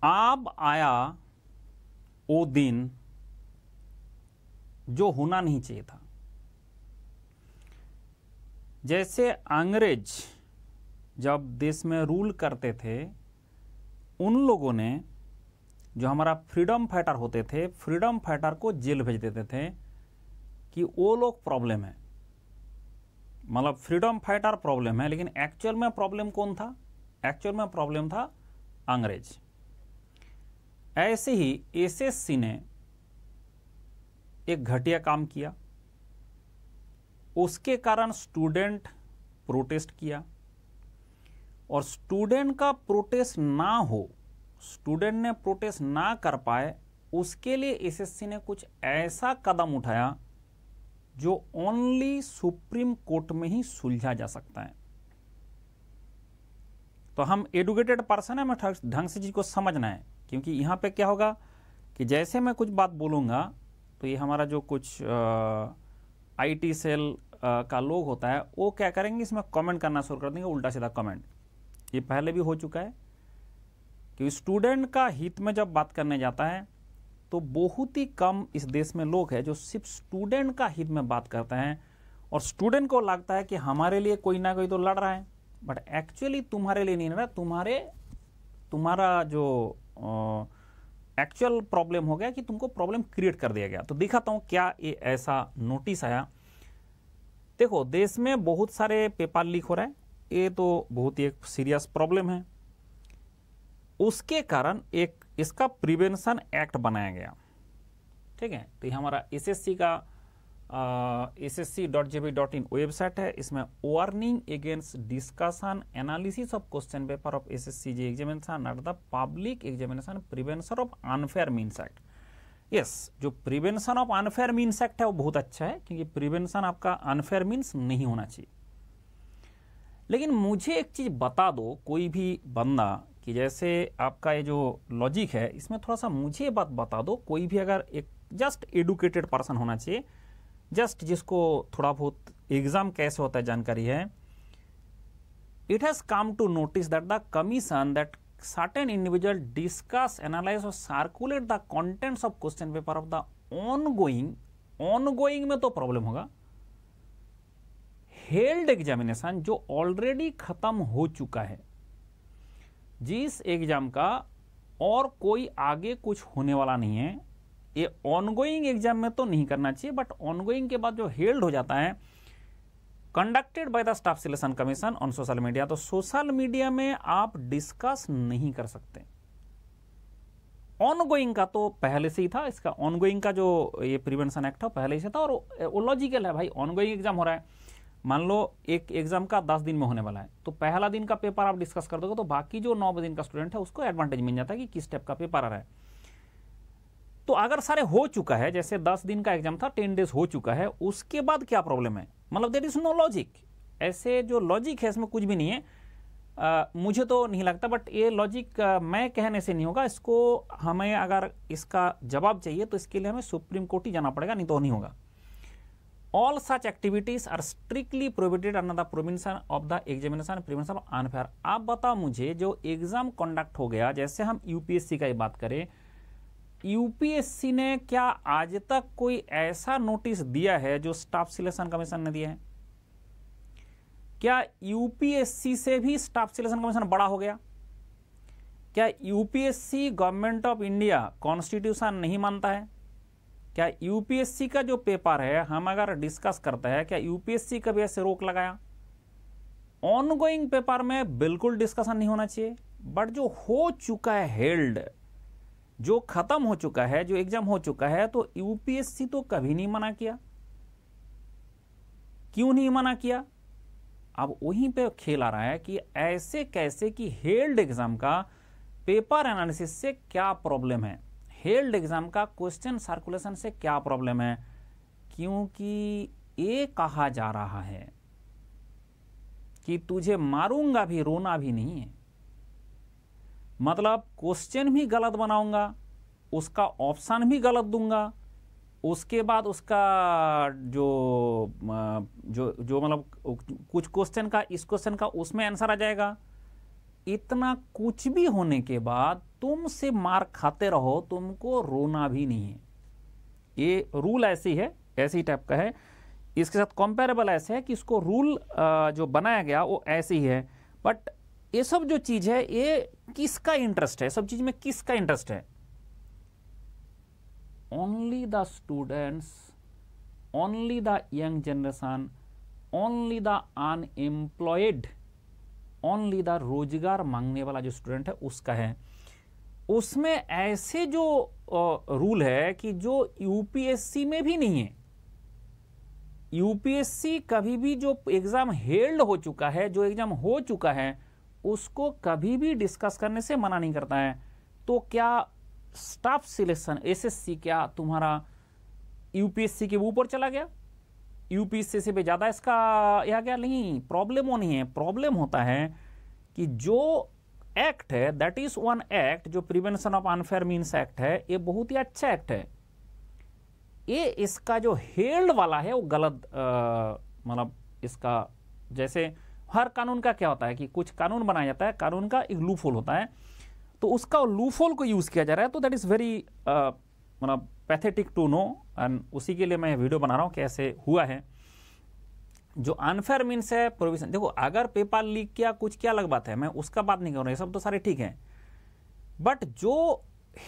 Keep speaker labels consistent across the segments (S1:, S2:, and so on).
S1: अब आया वो दिन जो होना नहीं चाहिए था। जैसे अंग्रेज जब देश में रूल करते थे, उन लोगों ने जो हमारा फ्रीडम फाइटर होते थे, फ्रीडम फाइटर को जेल भेज देते थे कि वो लोग प्रॉब्लम है, मतलब फ्रीडम फाइटर प्रॉब्लम है। लेकिन एक्चुअल में प्रॉब्लम कौन था? एक्चुअल में प्रॉब्लम था अंग्रेज। ऐसे ही एसएससी ने एक घटिया काम किया, उसके कारण स्टूडेंट प्रोटेस्ट किया, और स्टूडेंट का प्रोटेस्ट ना हो, स्टूडेंट ने प्रोटेस्ट ना कर पाए, उसके लिए एसएससी ने कुछ ऐसा कदम उठाया जो ओनली सुप्रीम कोर्ट में ही सुलझा जा सकता है। तो हम एडुकेटेड पर्सन है, हमें ढंग से चीज को समझना है, क्योंकि यहां पे क्या होगा कि जैसे मैं कुछ बात बोलूंगा तो ये हमारा जो कुछ आईटी सेल का लोग होता है वो क्या करेंगे, इसमें कमेंट करना शुरू कर देंगे, उल्टा सीधा कमेंट। ये पहले भी हो चुका है कि स्टूडेंट का हित में जब बात करने जाता है तो बहुत ही कम इस देश में लोग हैं जो सिर्फ स्टूडेंट का हित में बात करते हैं, और स्टूडेंट को लगता है कि हमारे लिए कोई ना कोई तो लड़ रहा है, बट एक्चुअली तुम्हारे लिए नहीं लड़ रहा, तुम्हारा जो एक्चुअल प्रॉब्लम हो गया कि तुमको प्रॉब्लम क्रिएट कर दिया गया। तो दिखाता हूं क्या ये ऐसा नोटिस आया। देखो, देश में बहुत सारे पेपर लीक हो रहा है, ये तो बहुत ही एक सीरियस प्रॉब्लम है। उसके कारण एक इसका प्रिवेंशन एक्ट बनाया गया, ठीक है। तो ये हमारा एसएससी का ssc.jp.in वेबसाइट है। इसमें warning against discussion analysis of question paper of SSC examination at the public examination prevention of unfair means act. Yes, जो prevention of unfair means act है वो बहुत अच्छा है, क्योंकि प्रिवेंशन आपका अनफेयर मीन्स नहीं होना चाहिए। लेकिन मुझे एक चीज बता दो, कोई भी बंदा, कि जैसे आपका ये जो लॉजिक है इसमें थोड़ा सा मुझे बात बता दो, कोई भी अगर एक जस्ट एडुकेटेड पर्सन होना चाहिए, जस्ट जिसको थोड़ा बहुत एग्जाम कैसे होता है जानकारी है। It has come to notice that the commission that certain individual discuss, analyze or circulate the contents of question paper of the ongoing में तो प्रॉब्लम होगा, हेल्ड एग्जामिनेशन जो ऑलरेडी खत्म हो चुका है, जिस एग्जाम का और कोई आगे कुछ होने वाला नहीं है, ये ऑनगोइंग एग्जाम में तो नहीं करना चाहिए, बट ऑनगोइंग के बाद जो हेल्ड हो जाता है, conducted by the staff selection commission on social media, तो सोशल मीडिया में आप डिस्कस नहीं कर सकते। ऑनगोइंग का तो पहले से ही था, इसका ऑनगोइंग का जो ये प्रिवेंशन एक्ट है पहले से था, और वो लॉजिकल है भाई। ऑनगोइंग एग्जाम हो रहा है, मान लो एक एग्जाम का 10 दिन में होने वाला है, तो पहला दिन का पेपर आप डिस्कस कर दोगे तो बाकी जो 9 दिन का स्टूडेंट है उसको एडवांटेज मिल जाता है कि किस टाइप का पेपर आ रहा है। तो अगर सारे हो चुका है, जैसे 10 दिन का एग्जाम था, 10 डेज हो चुका है, उसके बाद क्या प्रॉब्लम है? मतलब देयर इज नो लॉजिक। ऐसे जो लॉजिक है इसमें कुछ भी नहीं है, मुझे तो नहीं लगता, बट ये लॉजिक मैं कहने से नहीं होगा। इसको हमें अगर इसका जवाब चाहिए तो इसके लिए हमें सुप्रीम कोर्ट ही जाना पड़ेगा, नहीं तो नहीं होगा। All such activities are strictly prohibited under the provision of the examination prevention of unfair. आप बताओ मुझे, जो एग्जाम कंडक्ट हो गया, जैसे हम यूपीएससी का ही बात करें, यूपीएससी ने क्या आज तक कोई ऐसा नोटिस दिया है जो स्टाफ सिलेक्शन कमीशन ने दिया है? क्या यूपीएससी से भी स्टाफ सिलेक्शन कमीशन बड़ा हो गया? क्या UPSC government of India constitution नहीं मानता है? क्या यूपीएससी का जो पेपर है हम अगर डिस्कस करते हैं, क्या यूपीएससी कभी ऐसे रोक लगाया? ऑनगोइंग पेपर में बिल्कुल डिस्कशन नहीं होना चाहिए, बट जो हो चुका है हेल्ड, जो खत्म हो चुका है, जो एग्जाम हो चुका है, तो यूपीएससी तो कभी नहीं मना किया। क्यों नहीं मना किया? अब वहीं पे खेल आ रहा है कि ऐसे कैसे कि हेल्ड एग्जाम का पेपर एनालिसिस से क्या प्रॉब्लम है, हेल्ड एग्जाम का क्वेश्चन सर्कुलेशन से क्या प्रॉब्लम है, क्योंकि ये कहा जा रहा है कि तुझे मारूंगा भी, रोना भी नहीं है। मतलब क्वेश्चन भी गलत बनाऊंगा, उसका ऑप्शन भी गलत दूंगा, उसके बाद उसका जो मतलब कुछ क्वेश्चन का, इस क्वेश्चन का उसमें आंसर आ जाएगा, इतना कुछ भी होने के बाद तुमसे मार खाते रहो, तुमको रोना भी नहीं है। ये रूल ऐसी है, ऐसी टाइप का है। इसके साथ कंपेरेबल ऐसे है कि इसको रूल जो बनाया गया वो ऐसे ही है। बट ये सब जो चीज है, ये किसका इंटरेस्ट है, सब चीज में किसका इंटरेस्ट है? Only the students, only the young generation, only the unemployed, only the रोजगार मांगने वाला जो स्टूडेंट है उसका है। उसमें ऐसे जो रूल है कि जो यूपीएससी में भी नहीं है। यूपीएससी कभी भी जो एग्जाम हेल्ड हो चुका है, जो एग्जाम हो चुका है, उसको कभी भी डिस्कस करने से मना नहीं करता है। तो क्या स्टाफ सिलेक्शन एसएससी क्या तुम्हारा यूपीएससी के ऊपर चला गया? यूपीएससी से भी ज्यादा इसका यह क्या? नहीं, प्रॉब्लम वो नहीं है। प्रॉब्लम होता है कि जो एक्ट है, दैट इज वन एक्ट, जो prevention of unfair means act है, ये बहुत ही अच्छा एक्ट है। ये इसका जो हेल्ड वाला है वो गलत, मतलब इसका जैसे हर कानून का क्या होता है कि कुछ कानून बनाया जाता है, कानून का एक लूप होल होता है, तो उसका लूप होल को यूज किया जा रहा है। तो दैट इज वेरी मतलब पैथेटिक टू नो, एंड उसी के लिए मैं वीडियो बना रहा हूं कैसे हुआ है। जो अनफेयर मीन्स है प्रोविजन, देखो अगर पेपर लीक किया कुछ क्या अलग बात है, मैं उसका बात नहीं कर रहा, ये सब तो सारे ठीक है। बट जो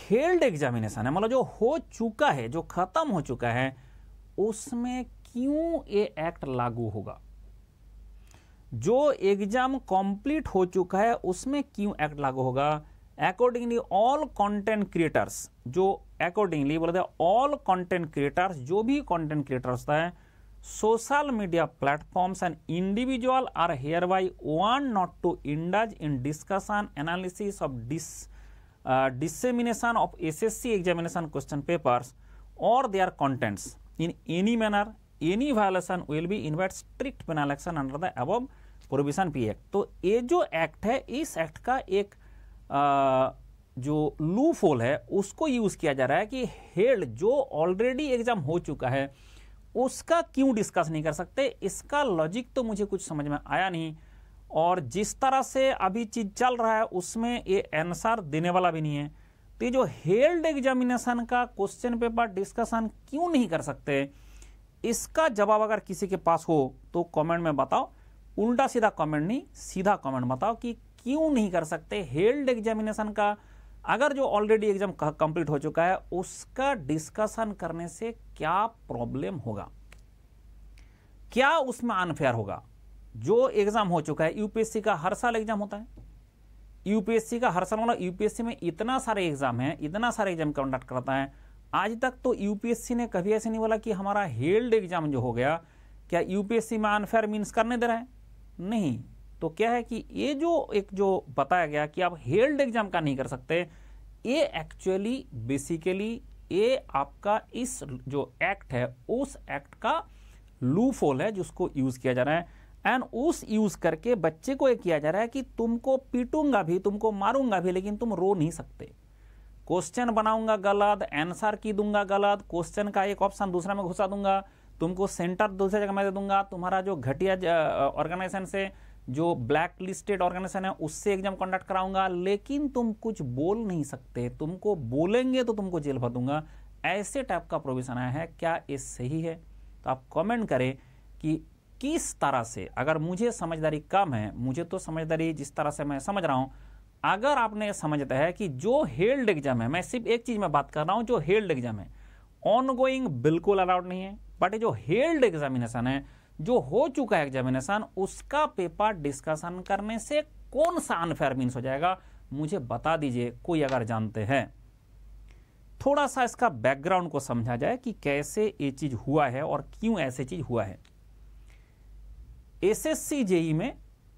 S1: हेल्ड एग्जामिनेशन है, मतलब जो हो चुका है, जो खत्म हो चुका है, उसमें क्यों ये एक्ट लागू होगा? जो एग्जाम कंप्लीट हो चुका है उसमें क्यों एक्ट लागू होगा? अकॉर्डिंगली ऑल कंटेंट क्रिएटर्स, जो अकॉर्डिंगली बोलते हैं ऑल कंटेंट क्रिएटर्स, जो भी कंटेंट क्रिएटर्स होता है, social media platforms and individual are here by warned not to indulge in discussion analysis of dissemination of SSC examination question papers or their contents in any manner. Any violation will be invite strict penal action under the above provision P Act. तो ये जो act है, इस act का एक जो loop hole है उसको यूज किया जा रहा है कि हेल्ड जो ऑलरेडी एग्जाम हो चुका है उसका क्यों डिस्कस नहीं कर सकते। इसका लॉजिक तो मुझे कुछ समझ में आया नहीं, और जिस तरह से अभी चीज चल रहा है उसमें ये आंसर देने वाला भी नहीं है। तो ये जो हेल्ड एग्जामिनेशन का क्वेश्चन पेपर डिस्कशन क्यों नहीं कर सकते, इसका जवाब अगर किसी के पास हो तो कमेंट में बताओ। उल्टा सीधा कमेंट नहीं, सीधा कमेंट बताओ कि क्यों नहीं कर सकते हेल्ड एग्जामिनेशन का। अगर जो ऑलरेडी एग्जाम कंप्लीट हो चुका है उसका डिस्कशन करने से क्या प्रॉब्लम होगा, क्या उसमें अनफेयर होगा? जो एग्जाम हो चुका है, यूपीएससी का हर साल एग्जाम होता है, यूपीएससी का हर साल, मतलब यूपीएससी में इतना सारे एग्जाम है, इतना सारे एग्जाम कंडक्ट करता है। आज तक तो यूपीएससी ने कभी ऐसे नहीं बोला कि हमारा हेल्ड एग्जाम जो हो गया, क्या यूपीएससी में अनफेयर मीन्स करने दे रहा है? नहीं। तो क्या है कि ये जो एक जो बताया गया कि आप हेल्ड एग्जाम का नहीं कर सकते, ये एक्चुअली बेसिकली ये आपका इस जो एक्ट है उस एक्ट का लूप होल है जिसको यूज किया जा रहा है। एंड उस यूज करके बच्चे को ये किया जा रहा है कि तुमको पीटूंगा भी, तुमको मारूंगा भी, लेकिन तुम रो नहीं सकते। क्वेश्चन बनाऊंगा गलत, आंसर की दूंगा गलत, क्वेश्चन का एक ऑप्शन दूसरा में घुसा दूंगा, तुमको सेंटर दूसरी जगह में दे दूंगा, तुम्हारा जो घटिया ऑर्गेनाइजेशन से, जो ब्लैक लिस्टेड ऑर्गेनाइजेशन है उससे एग्जाम कंडक्ट कराऊंगा, लेकिन तुम कुछ बोल नहीं सकते, तुमको बोलेंगे तो तुमको जेल भर दूंगा। ऐसे टाइप का प्रोविजन आया है। क्या ये सही है? तो आप कमेंट करें कि किस तरह से, अगर मुझे समझदारी कम है, मुझे तो समझदारी जिस तरह से मैं समझ रहा हूं, अगर आपने समझता है कि जो हेल्ड एग्जाम है, मैं सिर्फ एक चीज में बात कर रहा हूं, जो हेल्ड एग्जाम है ऑन गोइंग बिल्कुल अलाउड नहीं है, बट जो हेल्ड एग्जामिनेशन है, जो हो चुका है एग्जामिनेशन, उसका पेपर डिस्कशन करने से कौन सा अनफेयर मीन्स हो जाएगा, मुझे बता दीजिए कोई अगर जानते हैं। थोड़ा सा इसका बैकग्राउंड को समझा जाए कि कैसे ये चीज हुआ है और क्यों ऐसे चीज हुआ है। एसएससी जेई में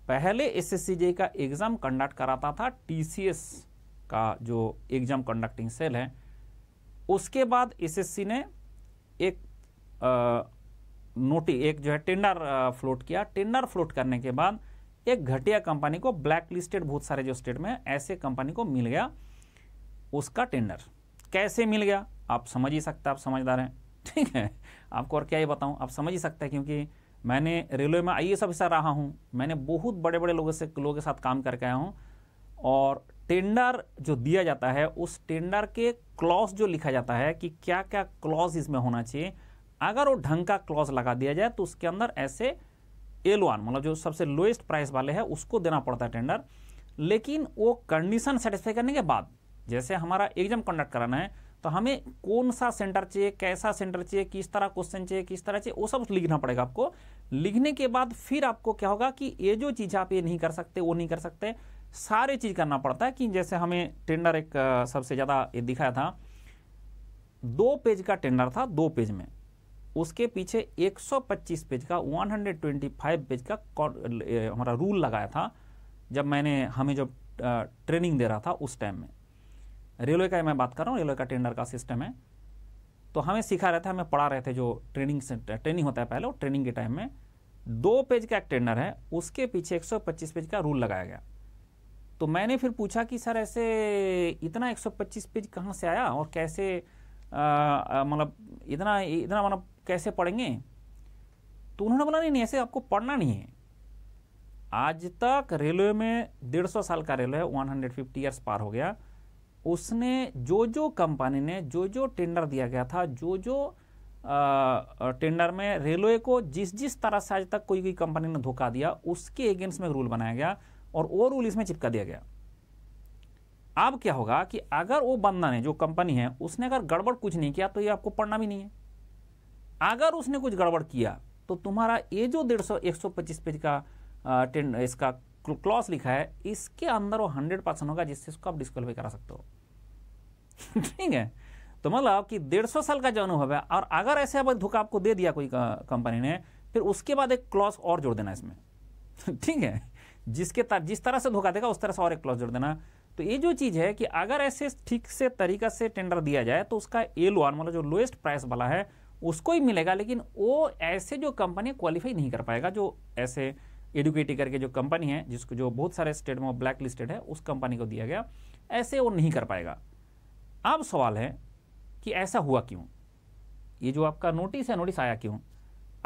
S1: पहले एसएससी जेई का एग्जाम कंडक्ट कराता था टीसीएस का जो एग्जाम कंडक्टिंग सेल है। उसके बाद एसएससी ने एक एक जो है टेंडर फ्लोट किया। टेंडर फ्लोट करने के बाद एक घटिया कंपनी को, ब्लैक लिस्टेड बहुत सारे जो स्टेट में, ऐसे कंपनी को मिल गया उसका टेंडर। कैसे मिल गया आप समझ ही सकते हैं, आप समझदार हैं, ठीक है। आपको और क्या ही बताऊं, आप समझ ही सकते हैं, क्योंकि मैंने रेलवे में आईएएस ऑफिसर रहा हूं, मैंने बहुत बड़े बड़े लोगों के साथ काम करके आया हूं। और टेंडर जो दिया जाता है उस टेंडर के क्लॉज जो लिखा जाता है कि क्या क्या क्लॉज इसमें होना चाहिए, अगर वो ढंग का क्लॉज लगा दिया जाए तो उसके अंदर ऐसे L1 मतलब जो सबसे लोएस्ट प्राइस वाले हैं उसको देना पड़ता है टेंडर। लेकिन वो कंडीशन सेटिस्फाई करने के बाद, जैसे हमारा एग्जाम कंडक्ट कराना है तो हमें कौन सा सेंटर चाहिए, कैसा सेंटर चाहिए, किस तरह क्वेश्चन चाहिए, किस तरह चाहिए, वो सब लिखना पड़ेगा आपको। लिखने के बाद फिर आपको क्या होगा कि ये जो चीज़ आप ये नहीं कर सकते, वो नहीं कर सकते, सारे चीज़ करना पड़ता है। कि जैसे हमें टेंडर एक सबसे ज़्यादा ये दिखाया था, 2 पेज का टेंडर था, 2 पेज में, उसके पीछे 125 पेज का 125 पेज का हमारा रूल लगाया था। जब मैंने हमें जब ट्रेनिंग दे रहा था उस टाइम में, रेलवे का मैं बात कर रहा हूँ, रेलवे का टेंडर का सिस्टम है, तो हमें सिखा रहे थे, हमें पढ़ा रहे थे, जो ट्रेनिंग होता है पहले, वो ट्रेनिंग के टाइम में 2 पेज का एक टेंडर है, उसके पीछे 125 पेज का रूल लगाया गया। तो मैंने फिर पूछा कि सर ऐसे इतना 125 पेज कहाँ से आया और कैसे मतलब इतना मतलब कैसे पढ़ेंगे? तो उन्होंने बोला नहीं ऐसे आपको पढ़ना नहीं है। आज तक रेलवे में 150 साल का रेलवे, 150 ईयर्स पार हो गया, उसने जो कंपनी ने जो टेंडर दिया गया था, जो टेंडर में रेलवे को जिस तरह से आज तक कोई कंपनी ने धोखा दिया, उसके अगेंस्ट में रूल बनाया गया और वो रूल इसमें चिपका दिया गया। अब क्या होगा कि अगर वो बंदा ने, जो कंपनी है, उसने अगर गड़बड़ कुछ नहीं किया तो ये आपको पढ़ना भी नहीं है। अगर उसने कुछ गड़बड़ किया तो तुम्हारा ये जो 125 पेज का इसका क्लॉज लिखा है, इसके अंदर वो 100% होगा जिससे इसको आप डिस्क्वालीफाई करा सकते हो। ठीक है, तो मतलब कि 150 साल का जो अनुभव है, और अगर ऐसे अब धोखा आपको दे दिया कोई कंपनी ने, फिर उसके बाद एक क्लॉज और जोड़ देना इसमें। ठीक है, जिस तरह से धोखा देगा उस तरह से और एक क्लॉज जोड़ देना। तो ये जो चीज है कि अगर ऐसे ठीक से तरीका से टेंडर दिया जाए तो उसका L1 मतलब जो लोएस्ट प्राइस वाला है उसको ही मिलेगा, लेकिन वो ऐसे जो कंपनी क्वालिफाई नहीं कर पाएगा, जो ऐसे एडुकेटी करके जो कंपनी है, जिसको जो बहुत सारे स्टेट में ब्लैक लिस्टेड है, उस कंपनी को दिया गया, ऐसे वो नहीं कर पाएगा। अब सवाल है कि ऐसा हुआ क्यों? ये जो आपका नोटिस है, नोटिस आया क्यों?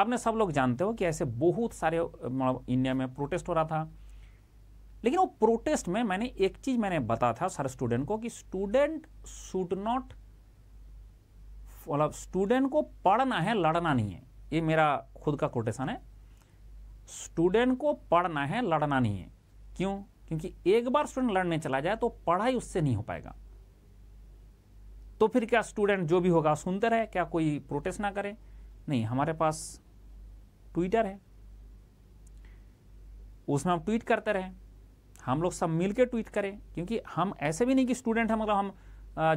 S1: आपने सब लोग जानते हो कि ऐसे बहुत सारे इंडिया में प्रोटेस्ट हो रहा था, लेकिन वो प्रोटेस्ट में मैंने एक चीज बताया था सारे स्टूडेंट को कि स्टूडेंट शुड नॉट, मतलब स्टूडेंट को पढ़ना है, लड़ना नहीं है। ये मेरा खुद का कोटेशन है, स्टूडेंट को पढ़ना है, लड़ना नहीं है। क्यों? क्योंकि एक बार स्टूडेंट लड़ने चला जाए तो पढ़ाई उससे नहीं हो पाएगा। तो फिर क्या स्टूडेंट जो भी होगा सुनते रहे, क्या कोई प्रोटेस्ट ना करे? नहीं, हमारे पास ट्विटर है, उसमें हम ट्वीट करते रहे, हम लोग सब मिलकर ट्वीट करें, क्योंकि हम ऐसे भी नहीं कि स्टूडेंट है मतलब हम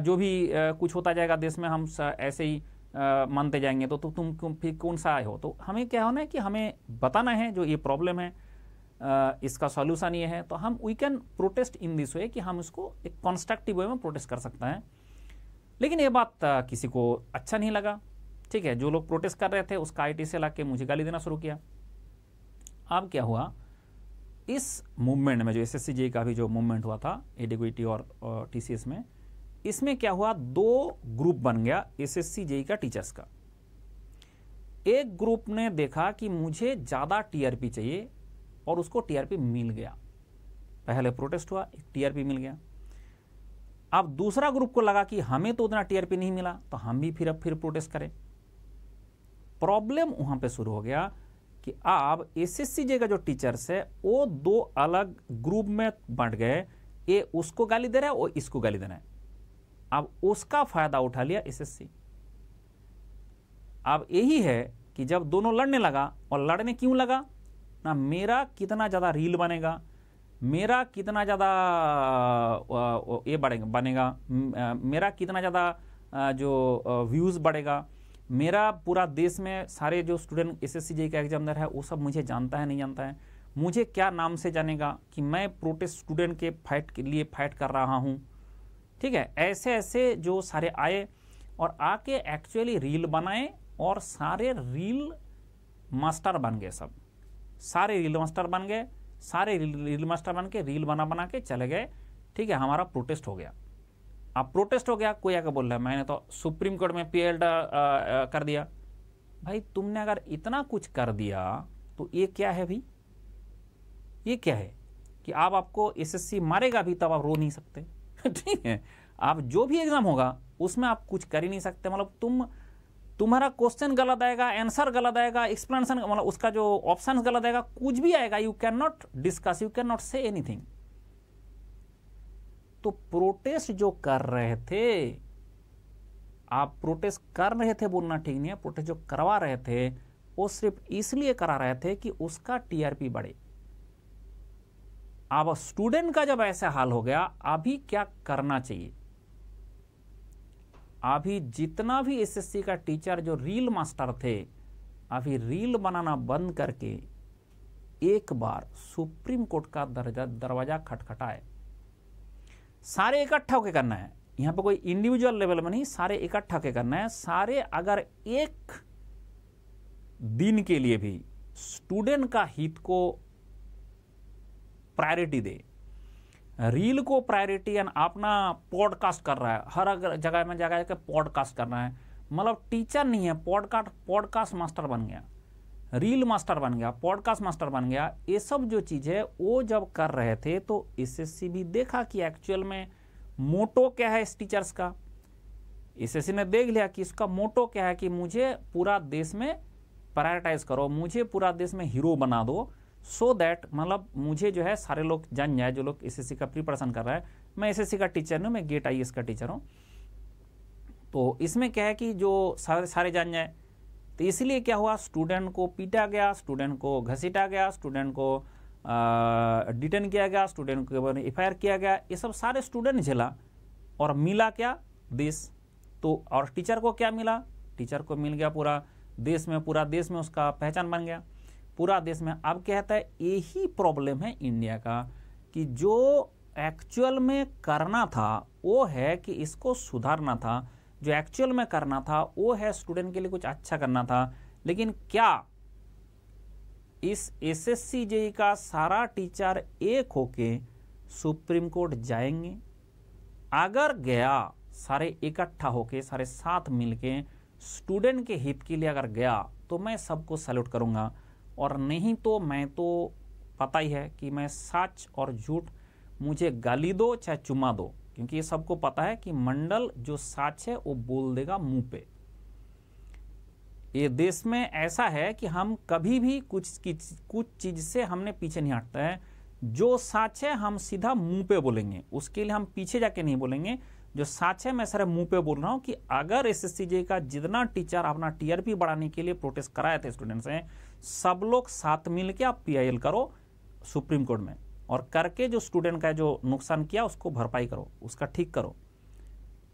S1: जो भी कुछ होता जाएगा देश में हम ऐसे ही मानते जाएंगे तो तुम फिर कौन सा आए हो। तो हमें क्या होना है कि हमें बताना है जो ये प्रॉब्लम है, इसका सॉल्यूशन ये है, तो हम we can protest in this way, कि हम इसको एक कंस्ट्रक्टिव वे में प्रोटेस्ट कर सकते हैं। लेकिन ये बात किसी को अच्छा नहीं लगा। ठीक है, जो लोग प्रोटेस्ट कर रहे थे उसका IT से ला के मुझे गाली देना शुरू किया। अब क्या हुआ, इस मूवमेंट में जो SSC JEE का भी जो मूवमेंट हुआ था एडिक्विटी और TCS में, इसमें क्या हुआ, 2 ग्रुप बन गया SSC JEE का टीचर्स का। एक ग्रुप ने देखा कि मुझे ज्यादा TRP चाहिए और उसको TRP मिल गया, पहले प्रोटेस्ट हुआ, एक TRP मिल गया। अब दूसरा ग्रुप को लगा कि हमें तो उतना TRP नहीं मिला, तो हम भी फिर प्रोटेस्ट करें। प्रॉब्लम वहां पे शुरू हो गया कि अब SSC JEE का जो टीचर्स है वो 2 अलग ग्रुप में बंट गए, ये उसको गाली दे रहा है और इसको गाली दे रहा है। अब उसका फायदा उठा लिया SSC। अब यही है कि जब दोनों लड़ने लगा, और लड़ने क्यों लगा ना, मेरा कितना ज्यादा रील बनेगा, मेरा कितना ज्यादा ये बनेगा, मेरा कितना ज्यादा जो व्यूज बढ़ेगा, मेरा पूरा देश में सारे जो स्टूडेंट SSC JEE का एग्जाम दे रहा है वो सब मुझे जानता है नहीं जानता है, मुझे क्या नाम से जानेगा कि मैं प्रोटेस्ट स्टूडेंट के फाइट के लिए फाइट कर रहा हूं। ठीक है, ऐसे ऐसे जो सारे आए और आके एक्चुअली रील बनाए और सारे रील मास्टर बन गए, सब सारे रील मास्टर बन गए, सारे रील मास्टर बन के रील बना के चले गए। ठीक है, हमारा प्रोटेस्ट हो गया। अब प्रोटेस्ट हो गया, कोई आकर बोल रहा है मैंने तो सुप्रीम कोर्ट में PL कर दिया। भाई तुमने अगर इतना कुछ कर दिया तो ये क्या है भाई, ये क्या है कि आप आपको एसएससी मारेगा भी तब आप रो नहीं सकते ठीक है, आप जो भी एग्जाम होगा उसमें आप कुछ कर ही नहीं सकते, मतलब तुम्हारा क्वेश्चन गलत आएगा, आंसर गलत आएगा, एक्सप्लेनेशन मतलब उसका जो ऑप्शन गलत आएगा, कुछ भी आएगा, you can not discuss, you can not say anything. तो प्रोटेस्ट जो कर रहे थे, आप प्रोटेस्ट कर रहे थे बोलना ठीक नहीं है, प्रोटेस्ट जो करवा रहे थे वो सिर्फ इसलिए करा रहे थे कि उसका टीआरपी बढ़े। अब स्टूडेंट का जब ऐसा हाल हो गया, अभी क्या करना चाहिए? अभी जितना भी एसएससी का टीचर जो रील मास्टर थे, अभी रील बनाना बंद करके एक बार सुप्रीम कोर्ट का दरवाजा खटखटाए। सारे इकट्ठा होकर करना है, यहां पे कोई इंडिविजुअल लेवल में नहीं, सारे इकट्ठा होकर करना है। सारे अगर एक दिन के लिए भी स्टूडेंट का हित को प्रायोरिटी दे, रील को प्रायोरिटी एंड अपना पॉडकास्ट कर रहा है, हर जगह में जगह के पॉडकास्ट कर रहा है, मतलब टीचर नहीं है, पॉडकास्ट मास्टर बन गया, रील मास्टर बन गया, पॉडकास्ट मास्टर बन गया। ये सब जो चीज है वो जब कर रहे थे तो एसएससी भी देखा कि एक्चुअल में मोटो क्या है इस टीचर्स का। एसएससी ने देख लिया कि इसका मोटो क्या है कि मुझे पूरा देश में प्रायोरिटाइज करो, मुझे पूरा देश में हीरो बना दो, सो दैट मतलब मुझे जो है सारे लोग जान जाए, जो लोग एसएससी का प्रिपरेशन कर रहा है। मैं एसएससी का टीचर हूँ, मैं गेट आईएएस का टीचर हूँ, तो इसमें क्या है कि जो सारे जान जाए। तो इसलिए क्या हुआ, स्टूडेंट को पीटा गया, स्टूडेंट को घसीटा गया, स्टूडेंट को डिटेन किया गया, स्टूडेंट को एफआईआर किया गया, ये सब सारे स्टूडेंट झेला। और मिला क्या, देश। तो और टीचर को क्या मिला, टीचर को मिल गया पूरा देश में, पूरा देश में उसका पहचान बन गया पूरा देश में। अब कहता है यही प्रॉब्लम है इंडिया का, कि जो एक्चुअल में करना था वो है कि इसको सुधारना था, जो एक्चुअल में करना था वो है स्टूडेंट के लिए कुछ अच्छा करना था। लेकिन क्या इस एसएससी जेईई का सारा टीचर एक होके सुप्रीम कोर्ट जाएंगे? अगर गया, सारे इकट्ठा होके, सारे साथ मिलके स्टूडेंट के हित के लिए अगर गया तो मैं सबको सैल्यूट करूंगा, और नहीं तो मैं तो पता ही है कि मैं सच और झूठ, मुझे गाली दो चाहे चुमा दो, क्योंकि ये सबको पता है कि मंडल जो सच है वो बोल देगा मुंह पे। ये देश में ऐसा है कि हम कभी भी कुछ चीज से हमने पीछे नहीं हटता है। जो सच है हम सीधा मुंह पे बोलेंगे, उसके लिए हम पीछे जाके नहीं बोलेंगे। जो सच है मैं सारे मुंह पे बोल रहा हूं कि अगर एसएससी जेईई का जितना टीचर अपना टीआरपी बढ़ाने के लिए प्रोटेस्ट कराए थे स्टूडेंट्स से, सब लोग साथ मिल के आप पीआईएल करो सुप्रीम कोर्ट में, और करके जो स्टूडेंट का जो नुकसान किया उसको भरपाई करो, उसका ठीक करो।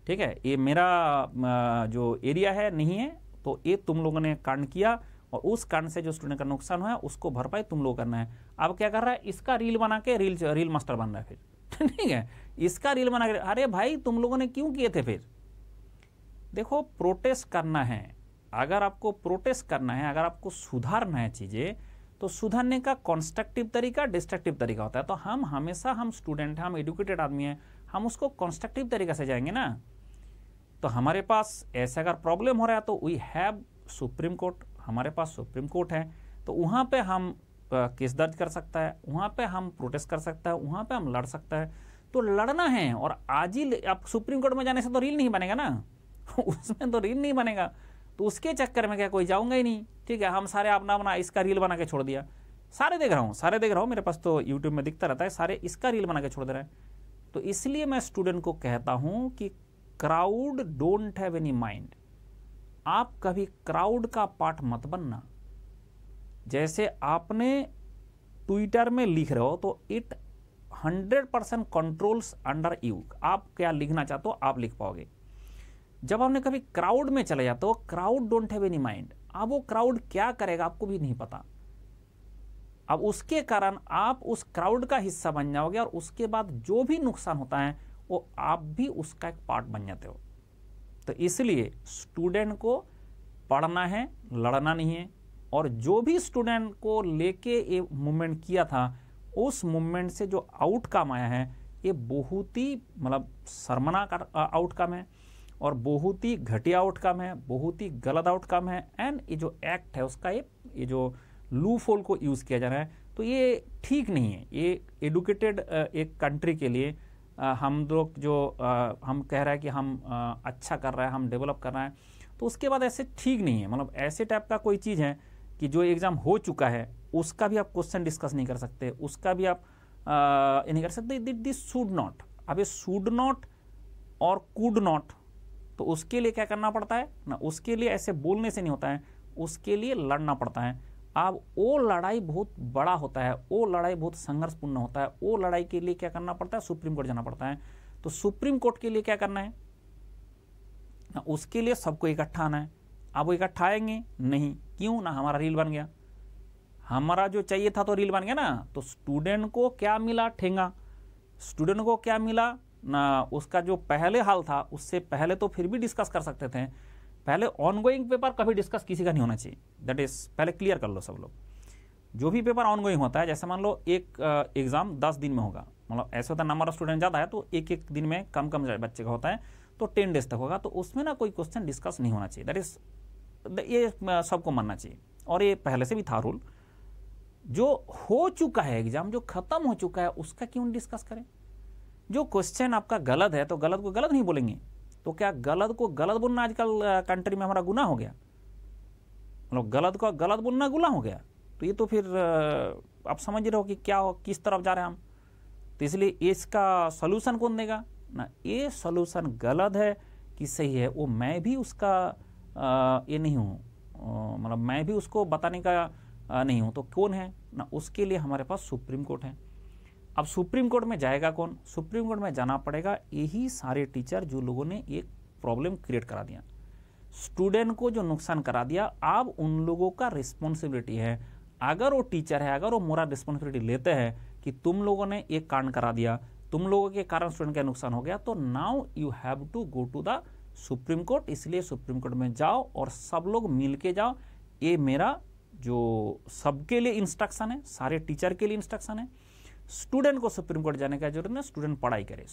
S1: ठीक है, ये मेरा जो एरिया है नहीं है, तो ये तुम लोगों ने कांड किया और उस कांड से जो स्टूडेंट का नुकसान हुआ उसको भरपाई तुम लोग करना है। अब क्या कर रहा है, इसका रील बना के रील मास्टर बन रहा है फिर ठीक है, इसका रील बना के। अरे भाई तुम लोगों ने क्यों किए थे फिर? देखो, प्रोटेस्ट करना है, अगर आपको प्रोटेस्ट करना है, अगर आपको सुधारना है चीजें, तो सुधारने का कंस्ट्रक्टिव तरीका, डिस्ट्रक्टिव तरीका होता है। तो हम हमेशा, हम स्टूडेंट हैं, हम एजुकेटेड आदमी हैं, हम उसको कंस्ट्रक्टिव तरीका से जाएंगे ना। तो हमारे पास ऐसा अगर प्रॉब्लम हो रहा है तो वी हैव सुप्रीम कोर्ट, हमारे पास सुप्रीम कोर्ट है, तो वहां पे हम केस दर्ज कर सकता है, वहां पे हम प्रोटेस्ट कर सकता है, वहां पे हम लड़ सकता है। तो लड़ना है, और आज ही आप सुप्रीम कोर्ट में जाने से तो रील नहीं बनेगा ना उसमें तो रील नहीं बनेगा, तो उसके चक्कर में क्या कोई जाऊंगा ही नहीं। ठीक है, हम सारे अपना इसका रील बना के छोड़ दिया, सारे देख रहा हूँ, मेरे पास तो यूट्यूब में दिखता रहता है, सारे इसका रील बना के छोड़ दे रहे हैं। तो इसलिए मैं स्टूडेंट को कहता हूं कि crowd don't have any mind. आप कभी क्राउड का पार्ट मत बनना। जैसे आपने ट्विटर में लिख रहे हो तो इट 100% कंट्रोल्स अंडर यू। आप क्या लिखना चाहते हो आप लिख पाओगे। जब आपने कभी क्राउड में चले जाते हो, crowd don't have any mind. अब वो क्राउड क्या करेगा आपको भी नहीं पता। अब उसके कारण आप उस क्राउड का हिस्सा बन जाओगे, और उसके बाद जो भी नुकसान होता है वो आप भी उसका एक पार्ट बन जाते हो। तो इसलिए स्टूडेंट को पढ़ना है, लड़ना नहीं है। और जो भी स्टूडेंट को लेके ये मूवमेंट किया था, उस मूवमेंट से जो आउटकम आया है ये बहुत ही मतलब शर्मनाक आउटकम है, और बहुत ही घटिया आउटकम है, बहुत ही गलत आउटकम है। एंड ये जो एक्ट है उसका ये जो लूप होल को यूज किया जा रहा है, तो ये ठीक नहीं है। ये एडुकेटेड एक कंट्री के लिए हम लोग जो हम कह रहे हैं कि हम अच्छा कर रहे हैं, हम डेवलप कर रहे हैं, तो उसके बाद ऐसे ठीक नहीं है। मतलब ऐसे टाइप का कोई चीज़ है कि जो एग्ज़ाम हो चुका है उसका भी आप क्वेश्चन डिस्कस नहीं कर सकते, उसका भी आप नहीं कर सकते। This should not. अब ये शुड नॉट और कुड नॉट, तो उसके लिए क्या करना पड़ता है ना, उसके लिए ऐसे बोलने से नहीं होता है, उसके लिए लड़ना पड़ता है। अब वो लड़ाई बहुत बड़ा होता है, वो लड़ाई बहुत संघर्षपूर्ण होता है, वो लड़ाई के लिए क्या करना पड़ता है, सुप्रीम कोर्ट जाना पड़ता है। तो सुप्रीम कोर्ट के लिए क्या करना है ना, उसके लिए सबको इकट्ठा आना है। अब वो इकट्ठा आएंगे नहीं, क्यों ना, हमारा रील बन गया, हमारा जो चाहिए था तो रील बन गया ना। तो स्टूडेंट को क्या मिला, ठेंगा। स्टूडेंट को क्या मिला ना, उसका जो पहले हाल था उससे पहले तो फिर भी डिस्कस कर सकते थे। पहले ऑनगोइंग पेपर कभी डिस्कस किसी का नहीं होना चाहिए, दैट इज पहले क्लियर कर लो सब लोग। जो भी पेपर ऑनगोइंग होता है, जैसे मान लो एक एग्जाम 10 दिन में होगा, मतलब ऐसे होता है नंबर ऑफ स्टूडेंट ज़्यादा है तो एक एक दिन में कम कम बच्चे का होता है, तो 10 डेज तक होगा, तो उसमें ना कोई क्वेश्चन डिस्कस नहीं होना चाहिए, दैट इज ये सबको मानना चाहिए। और ये पहले से भी था रूल। जो हो चुका है एग्जाम, जो खत्म हो चुका है, उसका क्यों डिस्कस करें। जो क्वेश्चन आपका गलत है तो गलत को गलत नहीं बोलेंगे, तो क्या गलत को गलत बोलना आजकल कंट्री में हमारा गुनाह हो गया, मतलब गलत को गलत बोलना गुनाह हो गया। तो ये तो फिर आप समझ रहे हो कि क्या हो, किस तरफ जा रहे हैं हम। तो इसलिए इसका सोल्यूशन कौन देगा ना, ये सोल्यूशन गलत है कि सही है, वो मैं भी उसका ये नहीं हूँ, मतलब मैं भी उसको बताने का नहीं हूँ। तो कौन है ना, उसके लिए हमारे पास सुप्रीम कोर्ट है। अब सुप्रीम कोर्ट में जाएगा कौन, सुप्रीम कोर्ट में जाना पड़ेगा यही सारे टीचर जो लोगों ने एक प्रॉब्लम क्रिएट करा दिया, स्टूडेंट को जो नुकसान करा दिया। अब उन लोगों का रिस्पॉन्सिबिलिटी है, अगर वो टीचर है, अगर वो मोरल रिस्पॉन्सिबिलिटी लेते हैं कि तुम लोगों ने एक कांड करा दिया, तुम लोगों के कारण स्टूडेंट का नुकसान हो गया, तो now you have to go to the Supreme Court. इसलिए सुप्रीम कोर्ट में जाओ और सब लोग मिल के जाओ। ये मेरा जो सबके लिए इंस्ट्रक्शन है, सारे टीचर के लिए इंस्ट्रक्शन है। स्टूडेंट को सुप्रीम कोर्ट जाने का जरूरत नहीं, स्टूडेंट पढ़ाई करे।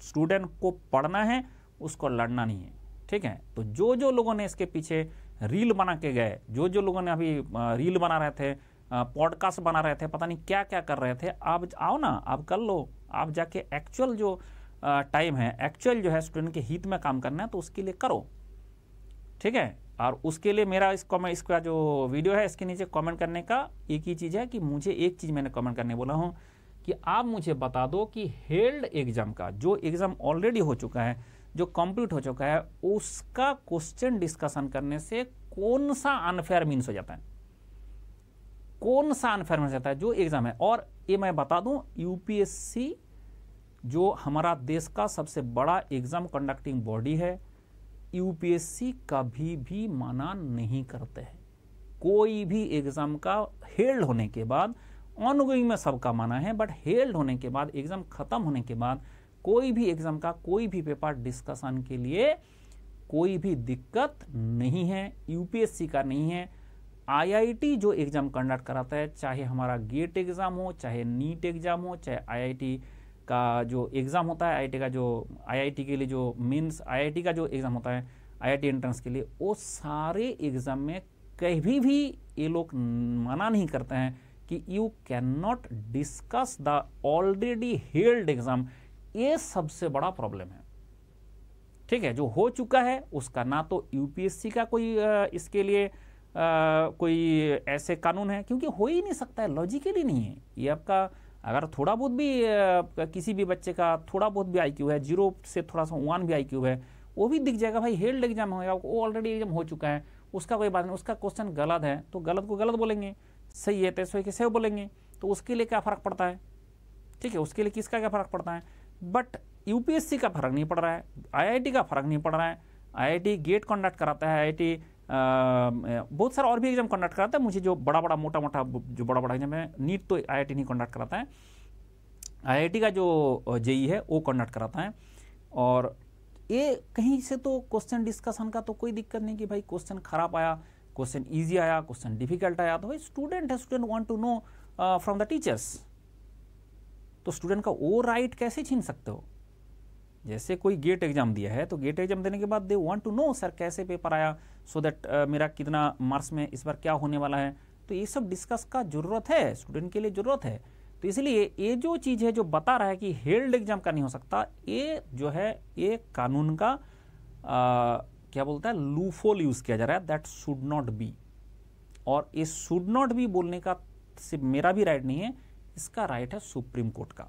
S1: स्टूडेंट को पढ़ना है, उसको लड़ना नहीं है, ठीक है। तो जो जो लोगों ने इसके पीछे रील बना के गए, जो जो लोगों ने अभी रील बना रहे थे, पॉडकास्ट बना रहे थे, पता नहीं क्या क्या कर रहे थे, आप आओ ना, आप कर लो। आप जाके एक्चुअल जो टाइम है, एक्चुअल जो है स्टूडेंट के हित में काम करना है, तो उसके लिए करो, ठीक है। और उसके लिए मेरा इसका जो वीडियो है इसके नीचे कमेंट करने का एक ही चीज़ है कि मुझे एक चीज़ मैंने कमेंट करने बोला हूँ कि आप मुझे बता दो कि हेल्ड एग्जाम का, जो एग्ज़ाम ऑलरेडी हो चुका है, जो कंप्लीट हो चुका है, उसका क्वेश्चन डिस्कशन करने से कौन सा अनफेयर मीन्स हो जाता है, कौन सा अनफेयर मीन्स हो जाता है जो एग्ज़ाम है। और ये मैं बता दूं, यूपीएससी जो हमारा देश का सबसे बड़ा एग्ज़ाम कंडक्टिंग बॉडी है, यूपीएससी कभी भी मना नहीं करते हैं। कोई भी एग्जाम का हेल्ड होने के बाद, ऑनगोइंग में सबका मना है, बट हेल्ड होने के बाद, एग्जाम खत्म होने के बाद कोई भी एग्जाम का कोई भी पेपर डिस्कशन के लिए कोई भी दिक्कत नहीं है, यूपीएससी का नहीं है। आईआईटी जो एग्जाम कंडक्ट कराता है, चाहे हमारा गेट एग्जाम हो, चाहे नीट एग्जाम हो, चाहे आईआईटी का जो एग्ज़ाम होता है, आईआईटी का जो आईआईटी के लिए जो मीन्स आईआईटी का जो एग्ज़ाम होता है आईआईटी एंट्रेंस के लिए, वो सारे एग्ज़ाम में कभी भी ये लोग मना नहीं करते हैं कि you can not discuss the already held exam. ये सबसे बड़ा प्रॉब्लम है, ठीक है। जो हो चुका है उसका ना तो यूपीएससी का कोई इसके लिए कोई ऐसे कानून है, क्योंकि हो ही नहीं सकता है, लॉजिकली नहीं है। ये आपका अगर थोड़ा बहुत भी किसी भी बच्चे का थोड़ा बहुत भी आईक्यू है, 0 से थोड़ा सा 1 भी आईक्यू है, वो भी दिख जाएगा भाई हेल्ड एग्जाम होगा, वो ऑलरेडी एग्जाम हो चुका है, उसका कोई बात नहीं। उसका क्वेश्चन गलत है तो गलत को गलत बोलेंगे, सही है तो सही के सही बोलेंगे, तो उसके लिए क्या फ़र्क पड़ता है, ठीक है। उसके लिए किसका क्या फ़र्क पड़ता है, बट यूपीएससी का फ़र्क नहीं पड़ रहा है, आईआईटी का फ़र्क नहीं पड़ रहा है। आईआईटी गेट कंडक्ट कराता है, आईआईटी बहुत सारा और भी एग्जाम कंडक्ट कराता है। मुझे जो बड़ा बड़ा मोटा मोटा जो बड़ा बड़ा एग्जाम है, नीट तो आईआईटी नहीं कंडक्ट कराता है, आईआईटी का जो जेई है वो कंडक्ट कराता है। और ये कहीं से तो क्वेश्चन डिस्कशन का तो कोई दिक्कत नहीं कि भाई क्वेश्चन खराब आया, क्वेश्चन इजी आया, क्वेश्चन डिफिकल्ट आया, तो भाई स्टूडेंट है, student want to know from the teachers. तो स्टूडेंट का वो राइट कैसे छीन सकते हो। जैसे कोई गेट एग्जाम दिया है तो गेट एग्जाम देने के बाद they want to know sir कैसे पेपर आया, सो दैट मेरा कितना मार्क्स में इस बार क्या होने वाला है, तो ये सब डिस्कस का जरूरत है, स्टूडेंट के लिए जरूरत है। तो इसलिए ये जो चीज़ है जो बता रहा है कि हेल्ड एग्जाम का नहीं हो सकता, ये जो है ये कानून का क्या बोलता है, लूफोल यूज किया जा रहा है, दैट शुड नॉट बी। और ये शुड नॉट बी बोलने का सिर्फ मेरा भी राइट नहीं है, इसका राइट है सुप्रीम कोर्ट का।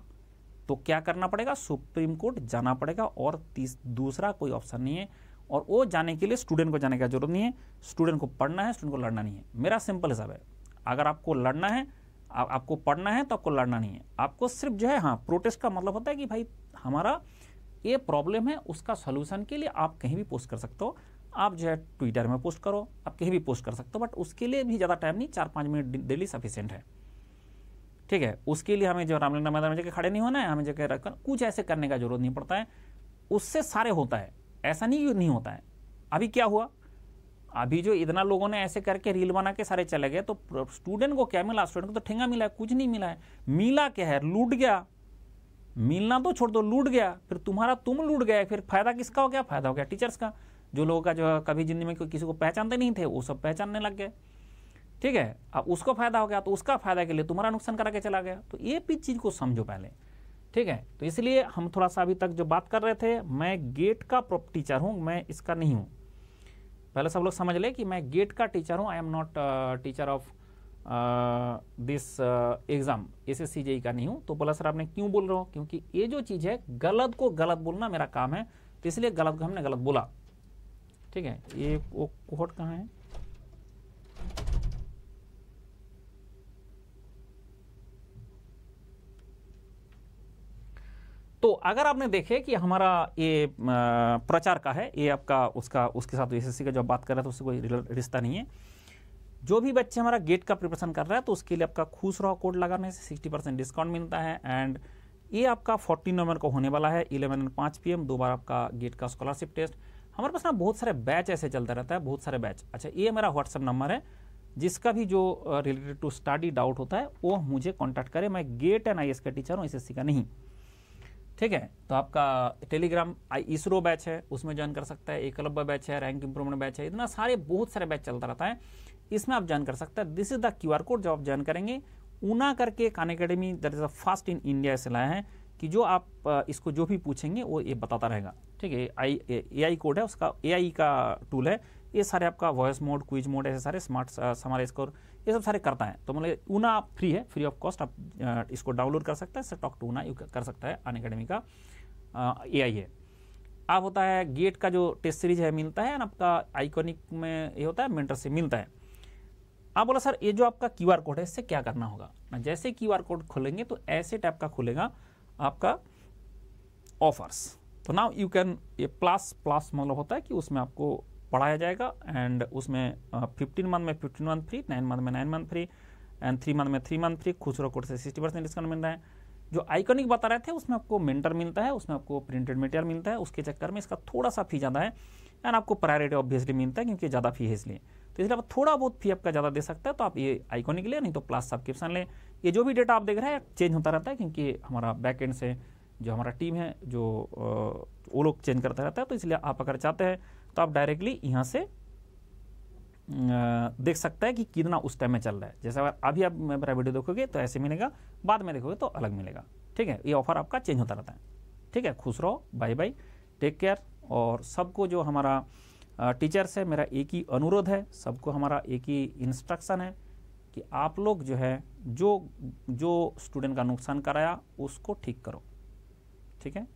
S1: तो क्या करना पड़ेगा, सुप्रीम कोर्ट जाना पड़ेगा, और दूसरा कोई ऑप्शन नहीं है। और वो जाने के लिए स्टूडेंट को जाने की जरूरत नहीं है, स्टूडेंट को पढ़ना है, स्टूडेंट को लड़ना नहीं है। मेरा सिंपल हिसाब है, अगर आपको लड़ना है, आपको पढ़ना है, तो आपको लड़ना नहीं है, आपको सिर्फ जो है, हाँ, प्रोटेस्ट का मतलब होता है कि भाई हमारा ये प्रॉब्लम है, उसका सोल्यूशन के लिए आप कहीं भी पोस्ट कर सकते हो। आप जो है ट्विटर में पोस्ट करो, आप कहीं भी पोस्ट कर सकते हो, बट उसके लिए भी ज़्यादा टाइम नहीं, 4-5 मिनट डेली सफिशिएंट है, ठीक है। उसके लिए हमें जो रामलीला मैदान में जगह खड़े नहीं होना है, हमें जगह रखकर कुछ ऐसे करने का जरूरत नहीं पड़ता है, उससे सारे होता है, ऐसा नहीं होता है। अभी क्या हुआ, अभी जो इतना लोगों ने ऐसे करके रील बना के सारे चले गए, तो स्टूडेंट को क्या मिला, स्टूडेंट को तो ठेंगा मिला है, कुछ नहीं मिला है। मिला क्या है, लूट गया, मिलना तो छोड़ दो, लूट गया, फिर तुम लूट गए, फिर फायदा किसका हो गया, फायदा हो गया टीचर्स का। जो लोगों का जो कभी जिंदगी में किसी को पहचानते नहीं थे, वो सब पहचानने लग गए, ठीक है। अब उसको फायदा हो गया, तो उसका फायदा के लिए तुम्हारा नुकसान करा के चला गया। तो ये भी चीज को समझो पहले, ठीक है। तो इसलिए हम थोड़ा सा अभी तक जो बात कर रहे थे, मैं गेट का टीचर हूं, मैं इसका नहीं हूं। पहले सब लोग समझ ले कि मैं गेट का टीचर हूं, I am not teacher of this exam, SSC JEE का नहीं हूं। तो बोला सर आपने क्यों बोल रहे हो, क्योंकि ये जो चीज है, गलत को गलत बोलना मेरा काम है, तो इसलिए गलत को हमने गलत बोला, ठीक है। ये वो कोहट कहाँ है, तो अगर आपने देखे कि हमारा ये प्रचार का है, ये आपका उसके साथ SSC का जब बात कर रहा था उससे कोई रिश्ता नहीं है। जो भी बच्चे हमारा गेट का प्रिपरेशन कर रहा है, तो उसके लिए आपका खुश रहो कोड लगाने से 60% डिस्काउंट मिलता है। एंड ये आपका 14 नवंबर को होने वाला है, 11 और 5 PM 2 बार आपका गेट का स्कॉलरशिप टेस्ट। हमारे पास ना बहुत सारे बैच ऐसे चलता रहता है, बहुत सारे बैच। अच्छा, ये मेरा व्हाट्सएप नंबर है, जिसका भी जो रिलेटेड टू स्टडी डाउट होता है वो मुझे कॉन्टैक्ट करे। मैं गेट एंड IAS का टीचर हूँ, SSC का नहीं, ठीक है। तो आपका टेलीग्राम ISRO बैच है, उसमें ज्वाइन कर सकता है, एकलव्य बैच है, रैंक इंप्रूवमेंट बैच है, इतना सारे बहुत सारे बैच चलता रहता है, इसमें आप ज्वाइन कर सकते हैं। This is the QR code, जो आप ज्वाइन करेंगे, ऊना करके एक Unacademy that is the first in India से लाया है, कि जो आप इसको जो भी पूछेंगे वो ये बताता रहेगा, ठीक है। AI कोड है, उसका AI का टूल है, ये सारे आपका वॉइस मोड, क्विज मोड, ऐसे सारे स्मार्ट समारे स्कोर, ये सब सारे करता है। तो मतलब ऊना फ्री है, फ्री ऑफ कॉस्ट, आप इसको डाउनलोड कर सकते हैं, टॉक टू ऊना कर सकता है, अनअकैडमी का AI है। अब होता है गेट का जो टेस्ट सीरीज है मिलता है, आपका आइकॉनिक में ये होता है, मेंटर से मिलता है। आप बोला सर ये जो आपका QR कोड है, इससे क्या करना होगा ना, जैसे QR कोड खोलेंगे तो ऐसे टाइप का खुलेगा आपका ऑफर्स। तो नाउ यू कैन, ये प्लस मतलब होता है कि उसमें आपको पढ़ाया जाएगा, एंड उसमें 15 मंथ में 15 मंथ फ्री, 9 मंथ में 9 मंथ फ्री, एंड 3 मंथ में 3 मंथ फ्री। खुसरो कोड से 60% डिस्काउंट मिल रहा है। जो आइकॉनिक बता रहे थे उसमें आपको मेंटर मिलता है, उसमें आपको प्रिंटेड मटेरियल मिलता है, उसके चक्कर में इसका थोड़ा सा फी ज़्यादा है, एंड आपको प्रायोरिटी ऑब्वियसली मिलता है क्योंकि ज़्यादा फी है इसलिए। तो इसलिए आप थोड़ा बहुत फी आपका ज़्यादा दे सकता है, तो आप ये आइकॉनिक ले, नहीं तो प्लस सब्सक्रिप्शन ले। ये जो भी डेटा आप देख रहे हैं चेंज होता रहता है, क्योंकि हमारा बैक एंड से जो हमारा टीम है जो वो लोग चेंज करता रहता है। तो इसलिए आप अगर चाहते हैं तो आप डायरेक्टली यहाँ से देख सकता है कि कितना उस टाइम में चल रहा है। जैसे अभी आप मेरा वीडियो देखोगे तो ऐसे मिलेगा, बाद में देखोगे तो अलग मिलेगा, ठीक है। ये ऑफर आपका चेंज होता रहता है, ठीक है। खुश रहो, बाय बाय, टेक केयर। और सबको जो हमारा टीचर्स है, मेरा एक ही अनुरोध है, सबको हमारा एक ही इंस्ट्रक्शन है कि आप लोग जो है जो स्टूडेंट का नुकसान कराया उसको ठीक करो, ठीक है।